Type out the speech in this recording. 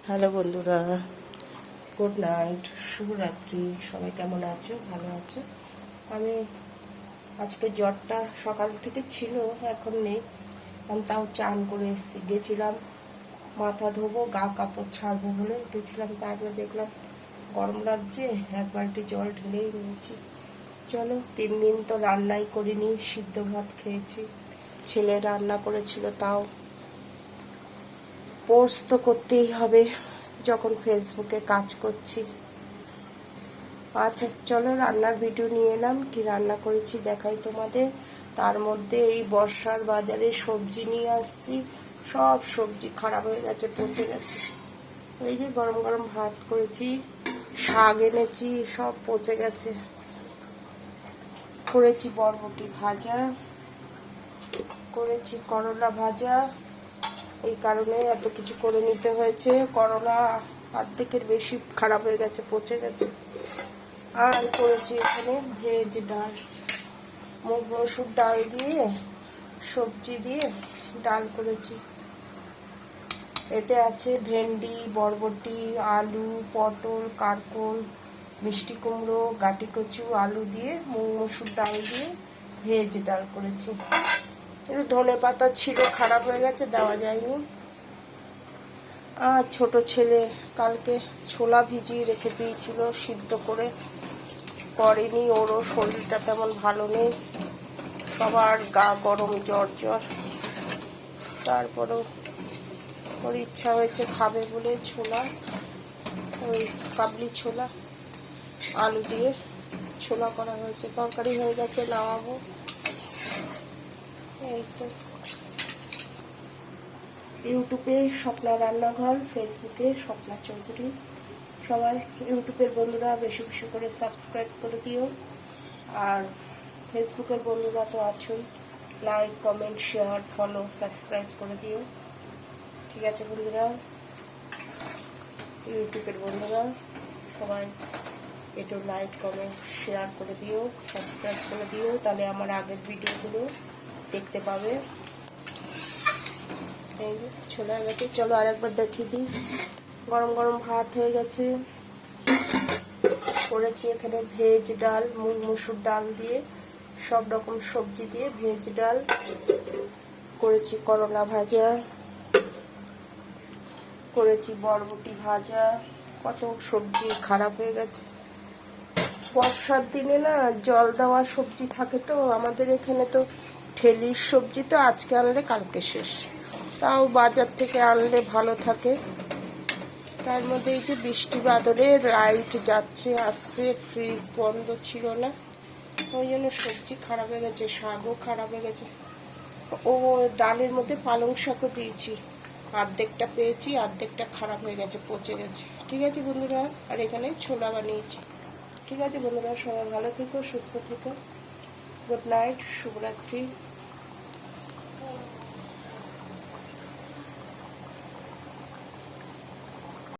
Hello বন্ধুরা, good night, শুভরাত্রি। সবাই কেমন আছো? ভালো আছো? আমি আজকে জ্বরটা সকাল থেকে ছিল, এখন নেই। আমি তাও চান করে এসেছি। গেছিলাম মাথা ধোবো, গা কাপড় ছাড়বো বলে গেছিলাম, তারপরে দেখলাম গরম লাগছে, এক বালতি জল ঢেলেই নিয়েছি। চলো, 3 দিন তো রান্নাই করিনি, সিদ্ধ ভাত খেয়েছি। ছেলে রান্না করেছিল, তাও পোস্ট তো করতেই হবে যখন ফেসবুকে কাজ করছি। আচ্ছা চলো, রান্নার ভিডিও নিয়ে এলাম, কি রান্না করেছি দেখাই তোমাদের। তার মধ্যে এই বর্ষার বাজারে সবজি নিয়ে আসছি, সব সবজি খারাপ হয়ে গেছে, পচে গেছে। এই যে গরম গরম ভাত করেছি, শাক এনেছি, সব পচে গেছে। করেছি বরবটি ভাজা, করেছি করলা ভাজা। এই কারণে এত কিছু করে নিতে হয়েছে। করলা অর্ধেকের বেশি খারাপ হয়ে গেছে, পচে গেছে। আর করেছি এখানে ভেজ ডাল, মুগ মসুর ডাল দিয়ে সবজি দিয়ে ডাল করেছি। এতে আছে ভেন্ডি, বরবটি, আলু, পটল, কারকোল, মিষ্টি কুমড়ো, গাটি কচু, আলু দিয়ে মুগ মসুর ডাল দিয়ে ভেজ ডাল করেছি। একটু ধনে পাতা ছিল, খারাপ হয়ে গেছে, দেওয়া যায়নি। আর ছোট ছেলে কালকে ছোলা ভিজিয়ে রেখে দিয়েছিল, সিদ্ধ করে করেনি। ওরও শরীরটা তেমন ভালো নেই, সবার গা গরম, জ্বর জ্বর। তারপরেও ওর ইচ্ছা হয়েছে খাবে বলে ছোলা, ওই কাবলি ছোলা আলু দিয়ে ছোলা করা হয়েছে। তরকারি হয়ে গেছে, নামাবো। এই তো। ইউটিউবে স্বপ্না রান্নাঘর, ফেসবুকে স্বপ্না চৌধুরী। সবাই ইউটিউবের বন্ধুরা বেশি বেশি করে সাবস্ক্রাইব করে দিও, আর ফেসবুকের বন্ধুরা তো আছোই, like, comment, share, follow, subscribe করে দিও। ঠিক আছে বন্ধুরা, ইউটিউবের বন্ধুরা সবাই একটু লাইক, কমেন্ট, শেয়ার করে দিও, সাবস্ক্রাইব করে দিও, তাহলে আমার আগের ভিডিওগুলো দেখতে পাবে। এই যে চলে গেছে, চলো আরেকবার দেখিয়ে দিই। গরম গরম ভাত হয়ে গেছে। করেছি এখানে ভেজ ডাল, মুগ মসুর ডাল দিয়ে, সব রকম সবজি দিয়ে ভেজ ডাল করেছি। করলা ভাজা করেছি, বরবটি ভাজা। কত সবজি খারাপ হয়ে গেছে। বর্ষার দিনে না জল দেওয়া সবজি থাকে তো, আমাদের এখানে তো ঠেলির সবজি, তো আজকে আনলে কালকে শেষ। তাও বাজার থেকে আনলে ভালো থাকে। তার মধ্যে এই যে বৃষ্টি বাদলে লাইট যাচ্ছে আসছে, ফ্রিজ বন্ধ ছিল না, ওই জন্য সবজি খারাপ হয়ে গেছে, শাকও খারাপ হয়ে গেছে। ও ডালের মধ্যে পালং শাকও দিয়েছি, অর্ধেকটা পেয়েছি, অর্ধেকটা খারাপ হয়ে গেছে, পচে গেছে। ঠিক আছে বন্ধুরা, আর এখানে ছোলা বানিয়েছি। ঠিক আছে বন্ধুরা, সবাই ভালো থেকো, সুস্থ থেকো। গুড নাইট, শুভরাত্রি।